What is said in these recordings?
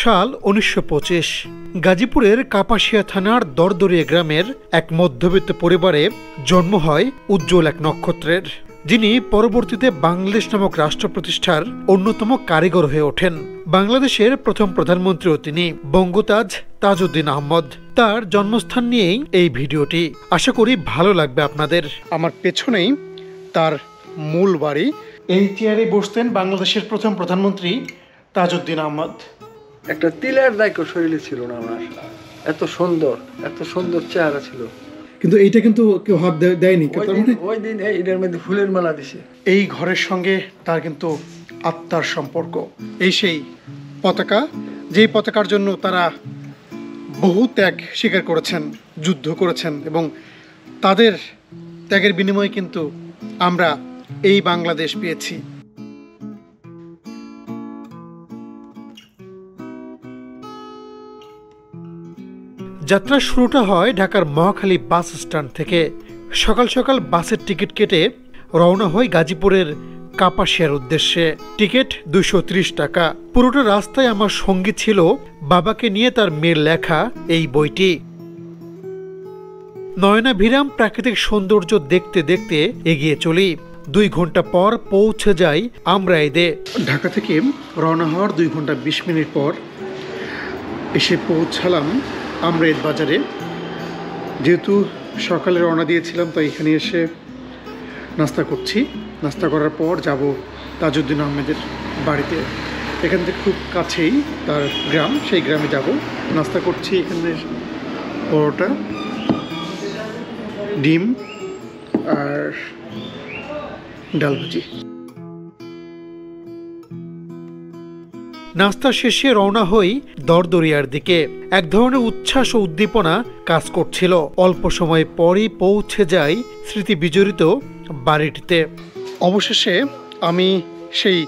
সাল ১৯২৫। গাজীপুরের কাপাসিয়া থানার দরদরিয়া গ্রামের এক মধ্যবিত্ত পরিবারে জন্ম হয় উজ্জ্বল এক নক্ষত্রের, যিনি পরবর্তীতে বাংলাদেশ নামক রাষ্ট্র প্রতিষ্ঠার অন্যতম কারিগর হয়ে ওঠেন। বাংলাদেশের প্রথম প্রধানমন্ত্রীও তিনি, বঙ্গতাজ তাজউদ্দিন আহমদ। তার জন্মস্থান নিয়েই এই ভিডিওটি, আশা করি ভালো লাগবে আপনাদের। আমার পেছনেই তার মূল বাড়ি। এই চেয়ারে বসতেন বাংলাদেশের প্রথম প্রধানমন্ত্রী তাজউদ্দিন আহমদ। একটা তিলের দায়িত্ব শরীরে ছিল না আমার, এত সুন্দর চেহারা ছিল। কিন্তু এইটা কিন্তু কেউ হাত দেয়নি। ওই দিন এটার মধ্যে ফুলের মালা দিছে। এই ঘরের সঙ্গে তার কিন্তু আত্মার সম্পর্ক। এই সেই পতাকা, যেই পতাকার জন্য তারা বহু ত্যাগ স্বীকার করেছেন, যুদ্ধ করেছেন, এবং তাদের ত্যাগের বিনিময়ে কিন্তু আমরা এই বাংলাদেশ পেয়েছি। যাত্রার শুরুটা হয় ঢাকার মহাখালী বাস স্ট্যান্ড থেকে। সকাল সকাল বাসের টিকিট কেটে রওনা হয় গাজীপুরের কাপাসিয়ার উদ্দেশ্যে। টিকিট ২৩০ টাকা। পুরোটা রাস্তায় আমার সঙ্গী ছিল বাবাকে নিয়ে তার মেয়ের লেখা এই বইটি। নয়নাভিরাম প্রাকৃতিক সৌন্দর্য দেখতে দেখতে এগিয়ে চলি। ২ ঘন্টা পর পৌঁছে যাই আমরাইদে। ঢাকা থেকে রওনা হওয়ার ২ ঘন্টা ২০ মিনিট পর এসে পৌঁছালাম আমরাইদ বাজারে। যেহেতু সকালে রওনা দিয়েছিলাম, তাই এখানে এসে নাস্তা করছি। নাস্তা করার পর যাব তাজউদ্দিন আহমেদের বাড়িতে। এখান থেকে খুব কাছেই তার গ্রাম, সেই গ্রামে যাব। নাস্তা করছি এখানে পরোটা, ডিম আর ডাল ভাজি। নাস্তা শেষে রওনা হই দরদরিয়ার দিকে। এক ধরনের উচ্ছ্বাস ও উদ্দীপনা কাজ করছিল। অল্প সময় পরই পৌঁছে যাই স্মৃতি বিজড়িত বাড়িটিতে। অবশেষে আমি সেই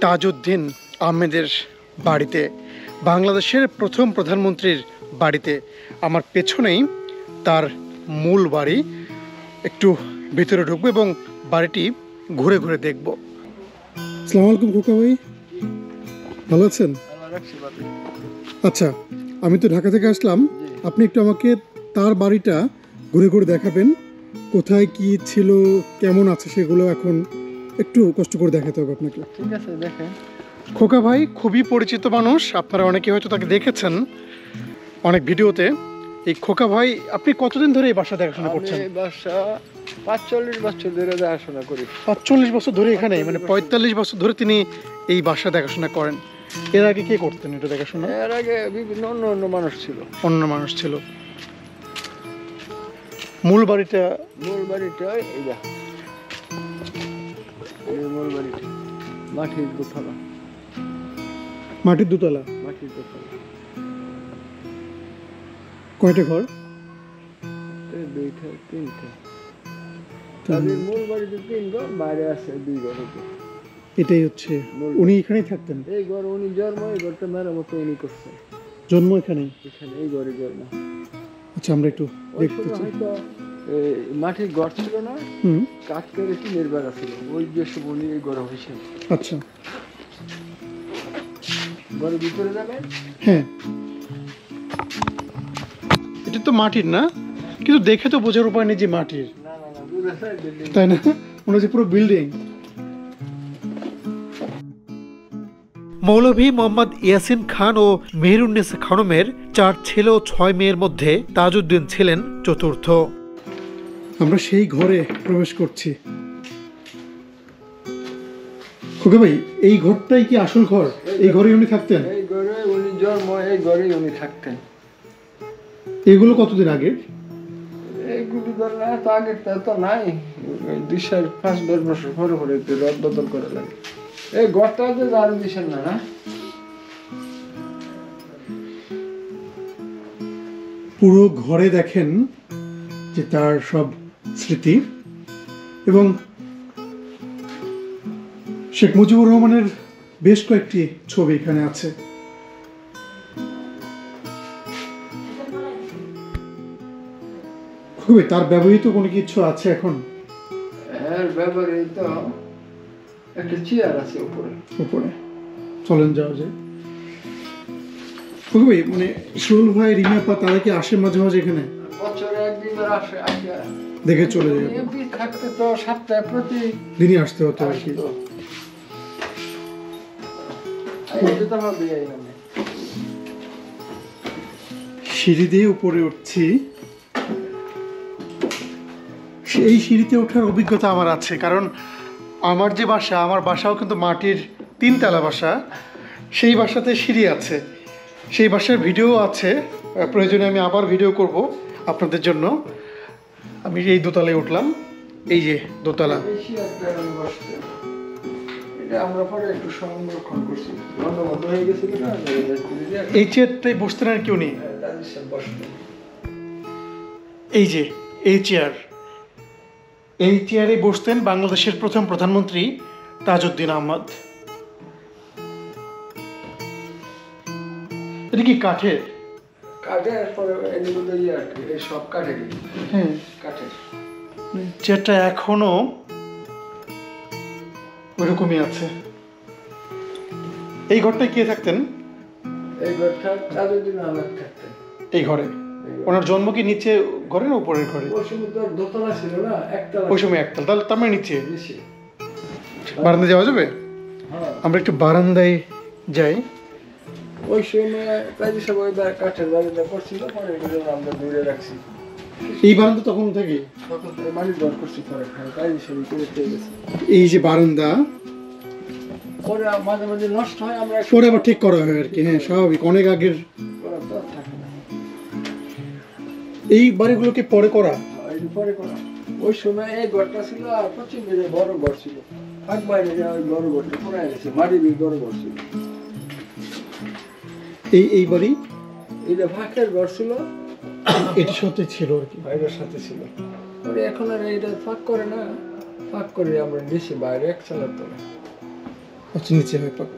তাজউদ্দিন আহমেদের বাড়িতে, বাংলাদেশের প্রথম প্রধানমন্ত্রীর বাড়িতে। আমার পেছনেই তার মূল বাড়ি। একটু ভিতরে ঢুকবো এবং বাড়িটি ঘুরে ঘুরে দেখব। আসসালামু আলাইকুম খোকা ভাই, ভালো আছেন? আচ্ছা, আমি তো ঢাকা থেকে আসলাম, আপনি একটু আমাকে তার বাড়িটা ঘুরে ঘুরে দেখাবেন। কোথায় কি ছিল, কেমন আছে, সেগুলো এখন একটু কষ্ট করে দেখাতে হবে আপনাকে। ঠিক আছে, দেখেন। খোকা ভাই খুবই পরিচিত মানুষ, আপনারা অনেকে হয়তো তাকে দেখেছেন অনেক ভিডিওতে। এই খোকা ভাই, আপনি কতদিন ধরে এই বাসা দেখাশোনা করছেন? এই বাসা ৪৫ বছর ধরে দেখাশোনা করি। ৪৫ বছর ধরে এখানে, মানে ৪৫ বছর ধরে তিনি এই বাসা দেখাশোনা করেন। এর আগে কে করতেন এটা দেখাশোনা? এর আগে বিভিন্ন অন্য মানুষ ছিল। মূল বাড়িটা এইটা, মূল বাড়িটা মাটির দোতলা। কয়টা ঘর? ২টা ৩টা। তাদের মূল বাড়িতে ৩ ঘর, বাইরে আছে ২ ঘর। এটাই হচ্ছে, উনি এখানেই থাকতেন। এই ঘর উনি জন্ম, এই ঘরটা মেরামত উনি করছে। জন্ম এখানেই? এখানে, এই ঘরে জন্ম। আচ্ছা, আমরা একটু দেখতে চাই। হয়তো মাটির ঘর ছিল না, কাঠ করে টিনের বেড়া ছিল। ওই যে সব উনি এই ঘরে হয়েছেন। আচ্ছা, ঘরের ভিতরে যাবেন। হ্যাঁ, এটা তো মাটির না, কিন্তু দেখে তো বোঝার উপায় নেই যে মাটির। তাই না? মনে হচ্ছে পুরো বিল্ডিং। মৌলভী মোহাম্মদ ইয়াসিন খান ও মেহেরুন্নেসা খানমের ৪ ছেলে ও ৬ মেয়ের মধ্যে তাজউদ্দিন ছিলেন চতুর্থ। আমরা সেই ঘরে প্রবেশ করছি। খোকা ভাই, এই ঘরটাই কি আসল ঘর? এই ঘরে উনি থাকতেন? এই ঘরে উনি জন্ম, এই ঘরেই উনি থাকতেন। এগুলো কতদিন আগে? এইগুলি ধরেন এত আগের তো নাই, ২-৫-১০ বছর পরে পরে রদ বদল করে লাগে। এই ঘরটা যে আরো দিছেন না। পুরো ঘরে দেখেন যে তার সব স্মৃতি, এবং শেখ মুজিবুর রহমানের বেশ কয়েকটি ছবি এখানে আছে। খুবই তার ব্যবহৃত কোনো কিছু আছে এখন? এর ব্যবহৃত একটা চেয়ার আছে উপরে। চলেন যাওয়া যায়। ওকে মানে সুরুল ভাই রিমা পা তারা কি আসে মাঝে মাঝে এখানে? বছরে একদিন আসে, দেখে চলে যায়। এমপি থাকতে তো সপ্তাহে প্রতি দিনই আসতে হতো আর কি। সিঁড়ি দিয়ে উপরে উঠছি। এই সিঁড়িতে ওঠার অভিজ্ঞতা আমার আছে, কারণ আমার যে বাসা, আমার বাসাও কিন্তু মাটির 3 তলা বাসা। সেই বাসাতে সিঁড়ি আছে, সেই বাসার ভিডিও আছে, প্রয়োজনে আমি আবার ভিডিও করব আপনাদের জন্য। আমি এই দোতলায় উঠলাম, এই যে দোতলা। আমরা পরে একটু সংরক্ষণ করছি, বন্ধ হয়ে গেছিল না, এই চেয়ারটাই বসতেন আর কেউ নেই। এই যে এই চেয়ার, এই চেয়ারে বসতেন বাংলাদেশের প্রথম প্রধানমন্ত্রী তাজউদ্দিন আহমদ। এটা কি কাঠের? কাঠের পরে সব কাঠের। হ্যাঁ কাঠের। চেয়ারটা এখনো ওরকমই আছে। এই ঘরটায় কে থাকতেন? এই ঘরটা তাজউদ্দিন আহমদ থাকতেন। এই ঘরে ওনার জন্ম কি নিচে ঘরে না উপরের ঘরে? ওই সময় তো দোতলা ছিল না, একতলা। ওই সময় একতলা, তাহলে তার মানে নিচে। বারান্দায় যাওয়া যাবে? আমরা একটু বারান্দায় যাই। ওই সময় কাজী সাহেব ওই কাঠের বারান্দা করছিল, পরে আমরা দূরে রাখছি। এই বারান্দা তখন থেকে মালিক ঘর করছি, পরে কাজী সাহেব করে পেয়ে গেছে। এই যে বারান্দা পরে মাঝে মাঝে নষ্ট হয়, আমরা পরে আবার ঠিক করা হয় আর কি। হ্যাঁ স্বাভাবিক, অনেক আগের। এই বাড়িগুলোকে পরে করা? পরে করা। ওই সময় এই ঘরটা ছিল, আর পশ্চিম দিকে বড় ঘর ছিল, পাক বাইরে ওই বড় ঘরটা পুরাই গেছে, মাটির বড় ঘর ছিল। এই বাড়ি এটা ফাঁকের ঘর ছিল, এটির সাথে ছিল আর কি, বাইরের সাথে ছিল। পরে এখন আর এটা ফাঁক করে না, ফাঁক করে আমরা নিচে বাইরে এক চালার তলে। আচ্ছা, নিচে হয় পাক।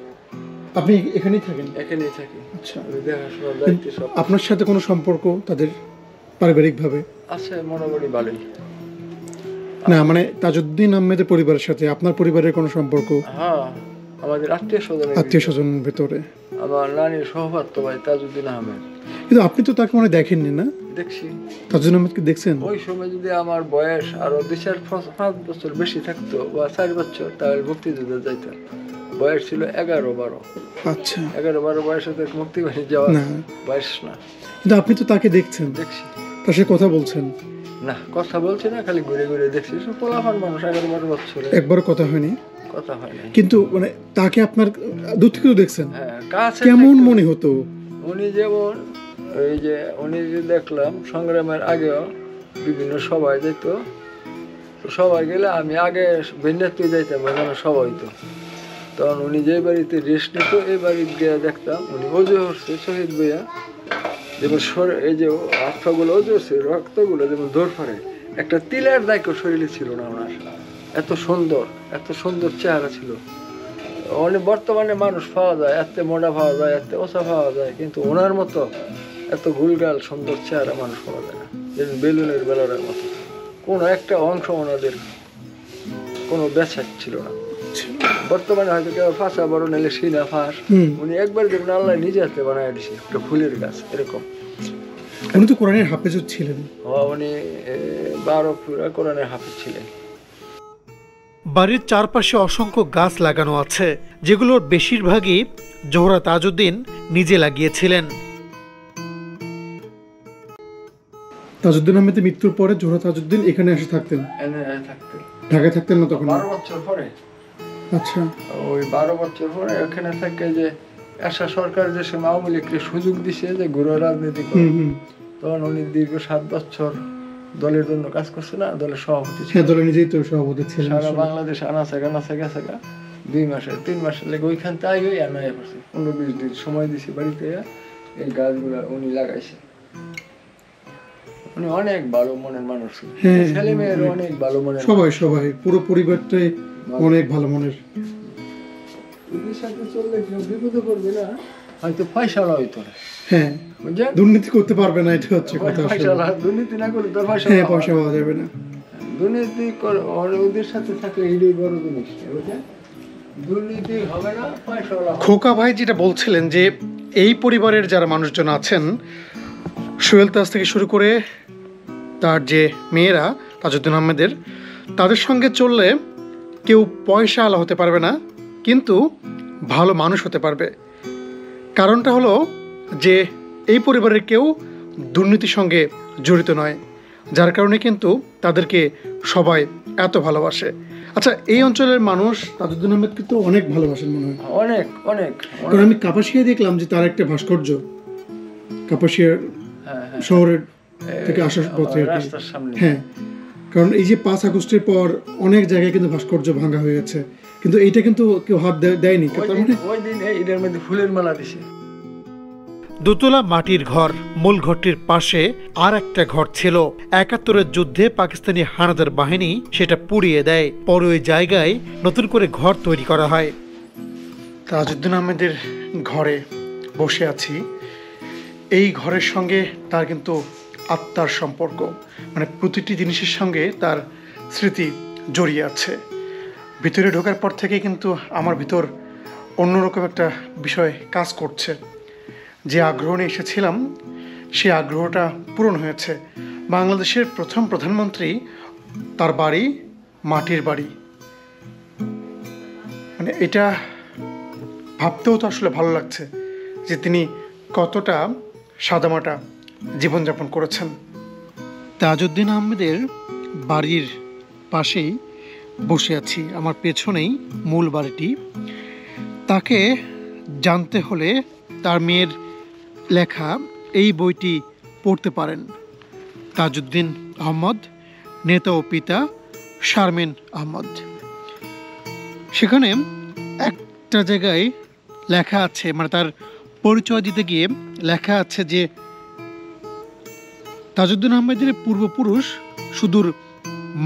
আপনি এখানেই থাকেন? এখানেই থাকি। আচ্ছা, দেখাশোনার দায়িত্ব সব। আপনার সাথে কোনো সম্পর্ক তাদের পারিবারিকভাবে আছে? মোটামুটি ভালোই। না মানে তাজউদ্দিন আহমেদের পরিবারের সাথে আপনার পরিবারের কোনো সম্পর্ক? হ্যাঁ, আমাদের আত্মীয় স্বজনের ভেতরে। আমার নানির সহপাত্য ভাই তাজউদ্দিন আহমেদ। কিন্তু আপনি তো তাকে মনে দেখেননি না? দেখছি। তাজউদ্দিন আহমেদকে দেখছেন? ওই সময় যদি আমার বয়স আরো 2-4-5 বছর বেশি থাকতো, বা 4 বছর, তাহলে মুক্তিযুদ্ধে যাইতাম। বয়স ছিল 11-12। আচ্ছা, 11-12 বয়সে তো মুক্তি বাহিনী যাওয়া বয়স না। কিন্তু আপনি তো তাকে দেখছেন? দেখছি। তার সাথে কথা বলছেন? না, কথা বলছি না, খালি ঘুরে ঘুরে দেখছি। পোলাপান মানুষ, 11-12 বছর। একবারও কথা হয়নি? কথা হয়নি। কিন্তু মানে তাকে আপনার দূর থেকে দেখছেন? হ্যাঁ, কাছে। কেমন মনে হতো? উনি যেমন ওই যে উনি যে দেখলাম সংগ্রামের আগেও বিভিন্ন সবাই যেত, সবাই গেলে আমি আগে বেন্যাতে যাইতাম, ওখানে সবাই তো। তখন উনি যে বাড়িতে রেস্ট নিত, এই বাড়িতে গিয়ে দেখতাম উনি অজু হচ্ছে শহীদ বইয়া, যেমন এই যে হাত পাগুলো অজু হচ্ছে, রক্তগুলো যেমন দৌড় ফাড়ে, একটা তিলের দায়িত্ব শরীরে ছিল না ওনার। এত সুন্দর চেহারা ছিল। অনেক বর্তমানে মানুষ পাওয়া যায়, এত মোটা পাওয়া যায়, এত ওষা পাওয়া যায়, কিন্তু ওনার মতো এত গুলগাল সুন্দর চেহারা মানুষ পাওয়া যায় না। যেমন বেলুনের বেলারের মতো কোনো একটা অংশ ওনাদের কোনো বেচাক ছিল না। বর্তমানে হয়তো কেউ ফাঁসা বড় নিলে সিনা ফাঁস, উনি একবার দেখুন আল্লাহ নিজে হাতে বানায় দিছে একটা ফুলের গাছ এরকম। উনি তো কোরআনের হাফেজ ছিলেন। উনি 12 পুরা কোরআনের হাফেজ ছিলেন। বাড়ির চারপাশে অসংখ্য গাছ লাগানো আছে, যেগুলোর বেশিরভাগই জোহরা তাজউদ্দিন নিজে লাগিয়েছিলেন। তাজউদ্দিন আহমেদের মৃত্যুর পরে জোহরা তাজউদ্দিন এখানে এসে থাকতেন? ঢাকায় থাকতেন না তখন? 12 বছর পরে। আচ্ছা, ওই 12 বছর পরে ওখানে থাকে যে আশা সরকার যে সময় আওয়ামী লীগকে সুযোগ দিছে যে ঘুরে রাজনীতি করে, তখন উনি দীর্ঘ 7 বছর দলের জন্য কাজ করছে না, দলের সভাপতি ছিল। দলের নিজেই তো সভাপতি ছিলেন। সারা বাংলাদেশ আনাচে গেছে 2 মাসে 3 মাসে লেগে ওইখান থেকে আনায় পড়ছে। 15-20 দিন সময় দিছে বাড়িতে, এই গাছগুলা উনি লাগাইছে। উনি অনেক ভালো মনের মানুষ, ছেলে মেয়ের অনেক ভালো মনের, সবাই পুরো পরিবারটাই অনেক ভালো মনের। এদের সাথে চললে কেউ বিপদে পড়বে না, হয়তো ফয়সালা হইতো না। হ্যাঁ, দুর্নীতি করতে পারবে না, এটা হচ্ছে কথা। দুর্নীতি না করলে তোর পয়সা পাওয়া যাবে না। দুর্নীতি ওদের সাথে থাকলে এটাই বড় জিনিস, বুঝলেন? দুর্নীতি হবে না, পয়সা। খোকা ভাই যেটা বলছিলেন যে এই পরিবারের যারা মানুষজন আছেন, সোহেল তাজ থেকে শুরু করে তার যে মেয়েরা তাজউদ্দিন আহমেদের, তাদের সঙ্গে চললে কেউ পয়সা আলা হতে পারবে না, কিন্তু ভালো মানুষ হতে পারবে। কারণটা হলো যে এই পরিবারের কেউ দুর্নীতির সঙ্গে জড়িত নয়, যার কারণে কিন্তু তাদেরকে সবাই এত ভালোবাসে। আচ্ছা, এই অঞ্চলের মানুষ তাজউদ্দিন আহমেদকে তো অনেক ভালোবাসেন মনে হয়। অনেক অনেক। কারণ আমি কাপাসিয়ায় দেখলাম যে তার একটা ভাস্কর্য কাপাসিয়ার শহরের থেকে আসার পথে, রাস্তার সামনে। হ্যাঁ, কারণ এই যে 5 আগস্টের পর অনেক জায়গায় কিন্তু ভাস্কর্য ভাঙা হয়ে গেছে, কিন্তু এইটা কিন্তু কেউ হাত দেয়নি। ওই দিন এটার মধ্যে ফুলের মালা দিছে। দোতলা মাটির ঘর, মূল ঘরটির পাশে আর একটা ঘর ছিল। ৭১-এর যুদ্ধে পাকিস্তানি হানাদার বাহিনী সেটা পুড়িয়ে দেয়, পরে ওই জায়গায় নতুন করে ঘর তৈরি করা হয়। তাজউদ্দিন আহমেদের ঘরে বসে আছি। এই ঘরের সঙ্গে তার কিন্তু আত্মার সম্পর্ক, মানে প্রতিটি জিনিসের সঙ্গে তার স্মৃতি জড়িয়ে আছে। ভিতরে ঢোকার পর থেকে কিন্তু আমার ভিতর অন্যরকম একটা বিষয় কাজ করছে। যে আগ্রহ নিয়ে এসেছিলাম সেই আগ্রহটা পূরণ হয়েছে। বাংলাদেশের প্রথম প্রধানমন্ত্রী, তার বাড়ি মাটির বাড়ি, মানে এটা ভাবতেও তো আসলে ভালো লাগছে যে তিনি কতটা সাদামাটা জীবনযাপন করেছেন। তাজউদ্দিন আহমেদের বাড়ির পাশেই বসে আছি, আমার পেছনেই মূল বাড়িটি। তাকে জানতে হলে তার মেয়ের লেখা এই বইটি পড়তে পারেন। তাজউদ্দিন আহমদ, নেতা ও পিতা শারমিন আহমদ। সেখানে একটা জায়গায় লেখা আছে, মানে তার পরিচয় দিতে গিয়ে লেখা আছে যে তাজউদ্দিন আহমেদের পূর্বপুরুষ সুদূর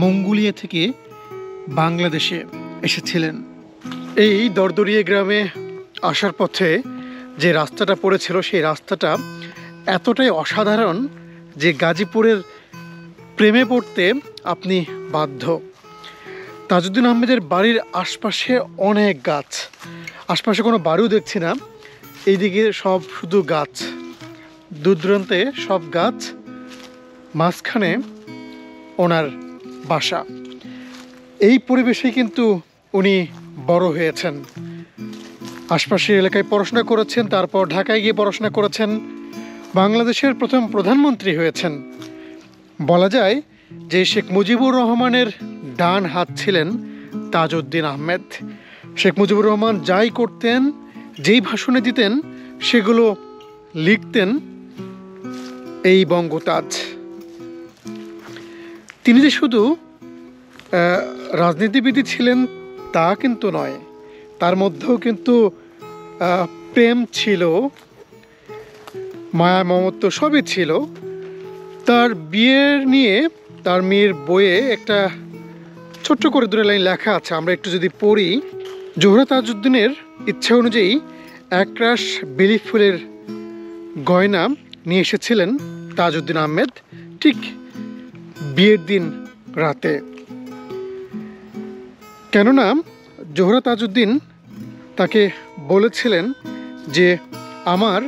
মঙ্গোলিয়া থেকে বাংলাদেশে এসেছিলেন। এই দরদরিয়া গ্রামে আসার পথে যে রাস্তাটা পড়েছিল সেই রাস্তাটা এতটাই অসাধারণ যে গাজীপুরের প্রেমে পড়তে আপনি বাধ্য। তাজউদ্দিন আহমেদের বাড়ির আশপাশে অনেক গাছ, আশপাশে কোনো বাড়িও দেখছি না, এইদিকে সব শুধু গাছ, দূর দূরান্তে সব গাছ, মাঝখানে ওনার বাসা। এই পরিবেশেই কিন্তু উনি বড় হয়েছেন। আশপাশের এলাকায় পড়াশোনা করেছেন, তারপর ঢাকায় গিয়ে পড়াশোনা করেছেন, বাংলাদেশের প্রথম প্রধানমন্ত্রী হয়েছেন। বলা যায় যে শেখ মুজিবুর রহমানের ডান হাত ছিলেন তাজউদ্দিন আহমেদ। শেখ মুজিবুর রহমান যাই করতেন, যেই ভাষণে দিতেন, সেগুলো লিখতেন এই বঙ্গতাজ। তিনি যে শুধু রাজনীতিবিদই ছিলেন তা কিন্তু নয়, তার মধ্যেও কিন্তু প্রেম ছিল, মায়া মমত্ব সবই ছিল। তার বিয়ের নিয়ে তার মেয়ের বইয়ে একটা ছোট্ট করে 2 লাইন লেখা আছে, আমরা একটু যদি পড়ি। জোহরা তাজউদ্দিনের ইচ্ছা অনুযায়ী একরাশ বেলি ফুলের গয়না নিয়ে এসেছিলেন তাজউদ্দিন আহমেদ ঠিক বিয়ের দিন রাতে। কেননা জোহরা তাজউদ্দিন তাকে বলেছিলেন যে আমার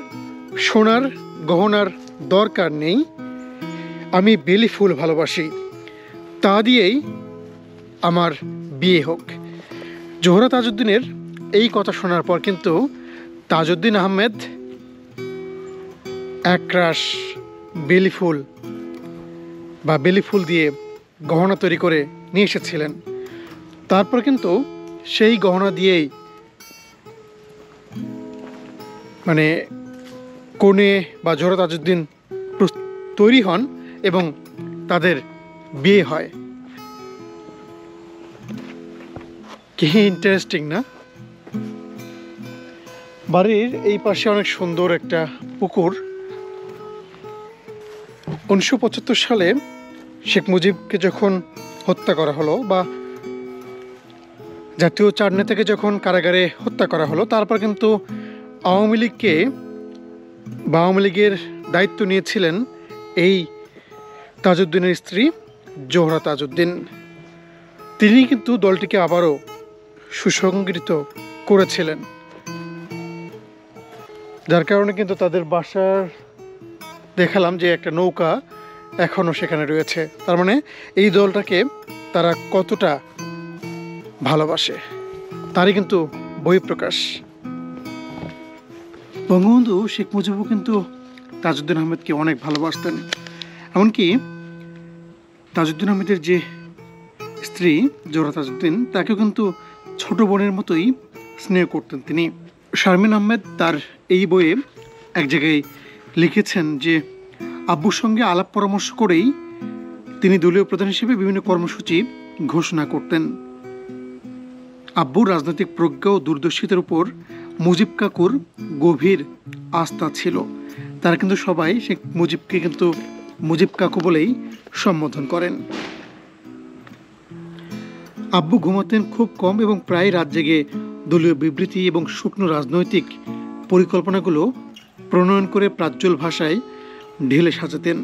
সোনার গহনার দরকার নেই, আমি বেলি ফুল ভালোবাসি, তা দিয়েই আমার বিয়ে হোক। জোহরা তাজউদ্দিনের এই কথা শোনার পর কিন্তু তাজউদ্দিন আহমেদ একরাশ বেলি ফুল বা বেলি ফুল দিয়ে গহনা তৈরি করে নিয়ে এসেছিলেন। তারপর কিন্তু সেই গহনা দিয়েই মানে কনে বা জোহরা তাজউদ্দিন তৈরি হন এবং তাদের বিয়ে হয়। কি ইন্টারেস্টিং না? বাড়ির এই পাশে অনেক সুন্দর একটা পুকুর। 1975 সালে শেখ মুজিবকে যখন হত্যা করা হলো বা জাতীয় চার নেতাকে যখন কারাগারে হত্যা করা হলো, তারপর কিন্তু আওয়ামী লীগকে বা আওয়ামী লীগের দায়িত্ব নিয়েছিলেন এই তাজউদ্দিনের স্ত্রী জোহরা তাজউদ্দিন। তিনি কিন্তু দলটিকে আবারও সুসংগঠিত করেছিলেন। যার কারণে কিন্তু তাদের বাসার দেখালাম যে একটা নৌকা এখনও সেখানে রয়েছে। তার মানে এই দলটাকে তারা কতটা ভালোবাসে তারই কিন্তু বহিঃপ্রকাশ। বঙ্গবন্ধু শেখ মুজিবও কিন্তু তাজউদ্দিন আহমেদকে অনেক ভালোবাসতেন। এমনকি তাজউদ্দিন আহমেদের যে স্ত্রী জোহরা তাজউদ্দিন তাকেও কিন্তু ছোট বোনের মতোই স্নেহ করতেন তিনি। শারমিন আহমেদ তার এই বইয়ে এক জায়গায় লিখেছেন যে আব্বুর সঙ্গে আলাপ পরামর্শ করেই তিনি দলীয় প্রধান হিসেবে বিভিন্ন কর্মসূচি ঘোষণা করতেন। আব্বুর রাজনৈতিক প্রজ্ঞা ও দূরদর্শিতার উপর মুজিব কাকুর গভীর আস্থা ছিল। তারা কিন্তু সবাই শেখ মুজিবকে কিন্তু মুজিব কাকু বলেই সম্বোধন করেন। আব্বু ঘুমাতেন খুব কম এবং প্রায় রাত জেগে দলীয় বিবৃতি এবং শুকনো রাজনৈতিক পরিকল্পনাগুলো প্রণয়ন করে প্রাঞ্জল ভাষায় ঢেলে সাজাতেন।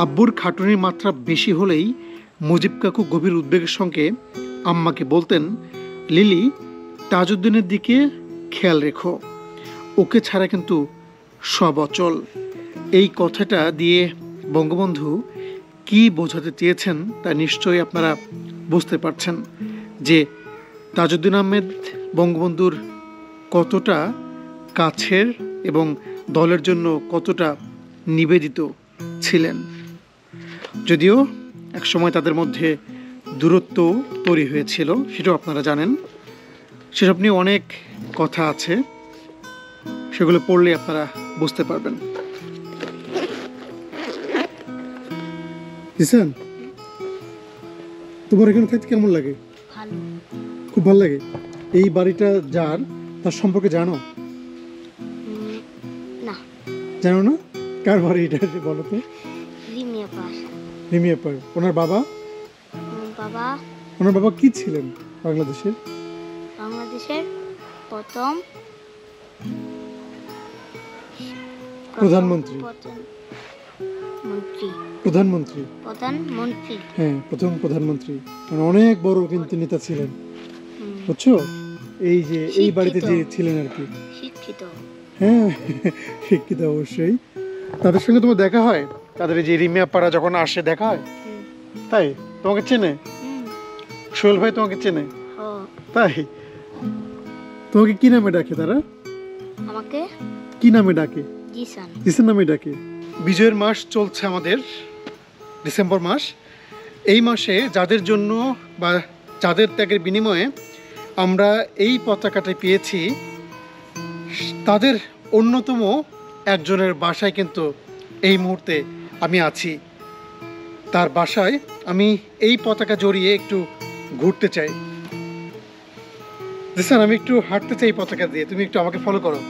আব্বুর খাটুনির মাত্রা বেশি হলেই মুজিব কাকু গভীর উদ্বেগের সঙ্গে আম্মাকে বলতেন, লিলি, তাজউদ্দিনের দিকে খেয়াল রেখো, ওকে ছাড়া কিন্তু সব অচল। এই কথাটা দিয়ে বঙ্গবন্ধু কি বোঝাতে চেয়েছেন তা নিশ্চয়ই আপনারা বুঝতে পারছেন যে তাজউদ্দিন আহমেদ বঙ্গবন্ধুর কতটা কাছের এবং দলের জন্য কতটা নিবেদিত ছিলেন। যদিও একসময় তাদের মধ্যে দূরত্ব তৈরি হয়েছিল, সেটাও আপনারা জানেন। সেসব নিয়ে অনেক কথা আছে, সেগুলো পড়লে আপনারা বুঝতে পারবেন। জিসান, তোমার এখানে থাকতে কেমন লাগে? ভালো। খুব ভালো লাগে। এই বাড়িটা যার, তার সম্পর্কে জানো? না। জানো না? কার বাড়ি এটা বলো তো? রিমিয়া পাস। রিমিয়া পার। ওনার বাবা? বাবা, ওনার বাবা কি ছিলেন বাংলাদেশের? বাংলাদেশের প্রথম প্রধানমন্ত্রী। প্রধানমন্ত্রী। প্রধানমন্ত্রী। হ্যাঁ, প্রথম প্রধানমন্ত্রী। মানে অনেক বড় কিন্তু নেতা ছিলেন, বুঝছো? এই যে এই বাড়িতে যে ছিলেন আর কি। শিক্ষিত। হ্যাঁ, শিক্ষিত অবশ্যই। তাদের সঙ্গে তোমার দেখা হয়? তাদের এই যে রিমিয়া পাড়া যখন আসে দেখা হয়? তাই? তোমাকে চেনে? সোহেল ভাই তোমাকে চেনে? তাই? তোমাকে কি নামে ডাকে তারা? আমাকে কি নামে ডাকে? জিসান। জিসান নামে ডাকে। বিজয়ের মাস চলছে আমাদের, ডিসেম্বর মাস। এই মাসে যাদের জন্য বা যাদের ত্যাগের বিনিময়ে আমরা এই পতাকাটা পেয়েছি, তাদের অন্যতম একজনের বাসায় কিন্তু এই মুহূর্তে আমি আছি। তার বাসায় আমি এই পতাকা জড়িয়ে একটু ঘুরতে চাই। জিসান, আমি একটু হাঁটতে চাই পতাকা দিয়ে, তুমি একটু আমাকে ফলো করো।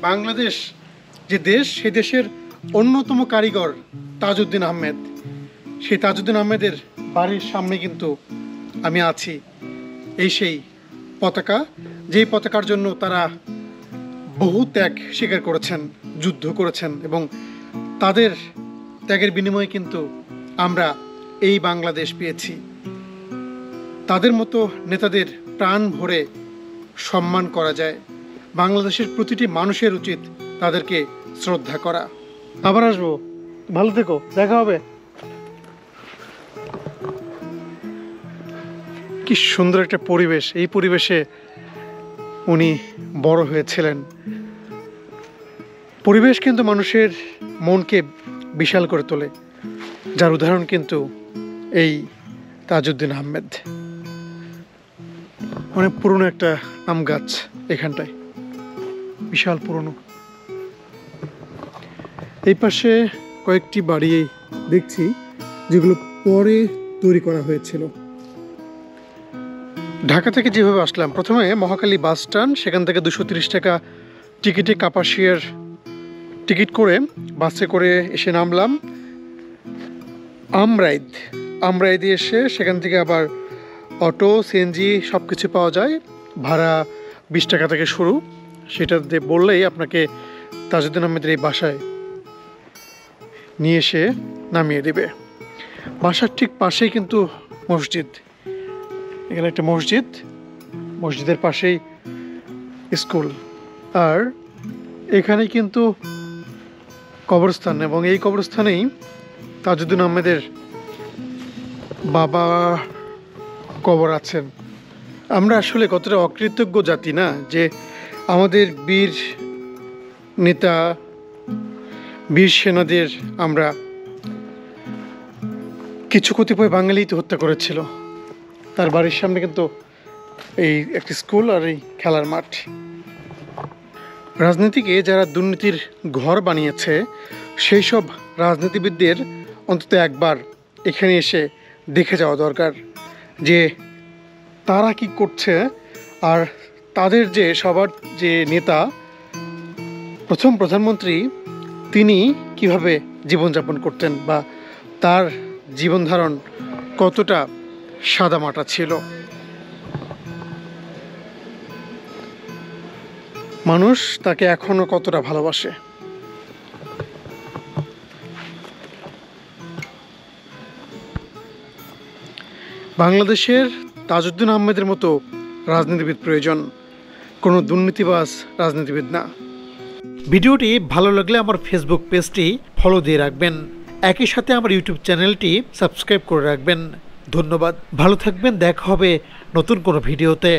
বাংলাদেশ যে দেশ, সেই দেশের অন্যতম কারিগর তাজউদ্দিন আহমেদ। সেই তাজউদ্দিন আহমেদের বাড়ির সামনে কিন্তু আমি আছি। এই সেই পতাকা, যেই পতাকার জন্য তারা বহু ত্যাগ স্বীকার করেছেন, যুদ্ধ করেছেন, এবং তাদের ত্যাগের বিনিময়ে কিন্তু আমরা এই বাংলাদেশ পেয়েছি। তাদের মতো নেতাদের প্রাণ ভরে সম্মান করা যায়। বাংলাদেশের প্রতিটি মানুষের উচিত তাদেরকে শ্রদ্ধা করা। আবার আসবো, ভালো থেকো, দেখা হবে। কি সুন্দর একটা পরিবেশ, এই পরিবেশে উনি বড় হয়েছিলেন। পরিবেশ কিন্তু মানুষের মনকে বিশাল করে তোলে, যার উদাহরণ কিন্তু এই তাজউদ্দিন আহমেদ। অনেক পুরনো একটা আম গাছ এখানটায়, বিশাল পুরনো। এই পাশে কয়েকটি বাড়ি দেখছি যেগুলো পরে তৈরি করা হয়েছিল। ঢাকা থেকে যেভাবে আসলাম, প্রথমে মহাখালী বাস স্ট্যান্ড, সেখান থেকে 230 টাকা টিকিটে কাপাসিয়ার টিকিট করে বাসে করে এসে নামলাম আমরাইদে এসে সেখান থেকে আবার অটো সিএনজি সব কিছু পাওয়া যায়, ভাড়া 20 টাকা থেকে শুরু। সেটা দিয়ে বললেই আপনাকে তাজউদ্দিন আহমেদের এই বাসায় নিয়ে এসে নামিয়ে দেবে। বাসার ঠিক পাশেই কিন্তু মসজিদ, এখানে একটা মসজিদের পাশেই স্কুল, আর এখানে কিন্তু কবরস্থান, এবং এই কবরস্থানেই তাজউদ্দিন আহমেদের বাবা কবর আছেন। আমরা আসলে কতটা অকৃতজ্ঞ জাতি না, যে আমাদের বীর নেতা বীর সেনাদের আমরা কিছু কতিপয় বাঙালি তো হত্যা করেছিল। তার বাড়ির সামনে কিন্তু এই একটি স্কুল আর এই খেলার মাঠ। রাজনীতিকে যারা দুর্নীতির ঘর বানিয়েছে সেই সব রাজনীতিবিদদের অন্তত একবার এখানে এসে দেখে যাওয়া দরকার, যে তারা কি করছে, আর তাদের যে সবার যে নেতা প্রথম প্রধানমন্ত্রী তিনি কিভাবে জীবনযাপন করতেন, বা তার জীবন ধারণ কতটা সাদামাটা ছিল। মানুষ তাকে এখনো কতটা ভালোবাসে। বাংলাদেশের তাজউদ্দিন আহমেদের মতো রাজনীতিবিদ প্রয়োজন, কোনো দুর্নীতিবাজ রাজনীতিবিদ না। ভিডিওটি ভালো লাগলে আমার ফেসবুক পেজটি ফলো দিয়ে রাখবেন, একই সাথে আমার ইউটিউব চ্যানেলটি সাবস্ক্রাইব করে রাখবেন। ধন্যবাদ, ভালো থাকবেন, দেখা হবে নতুন কোনো ভিডিওতে।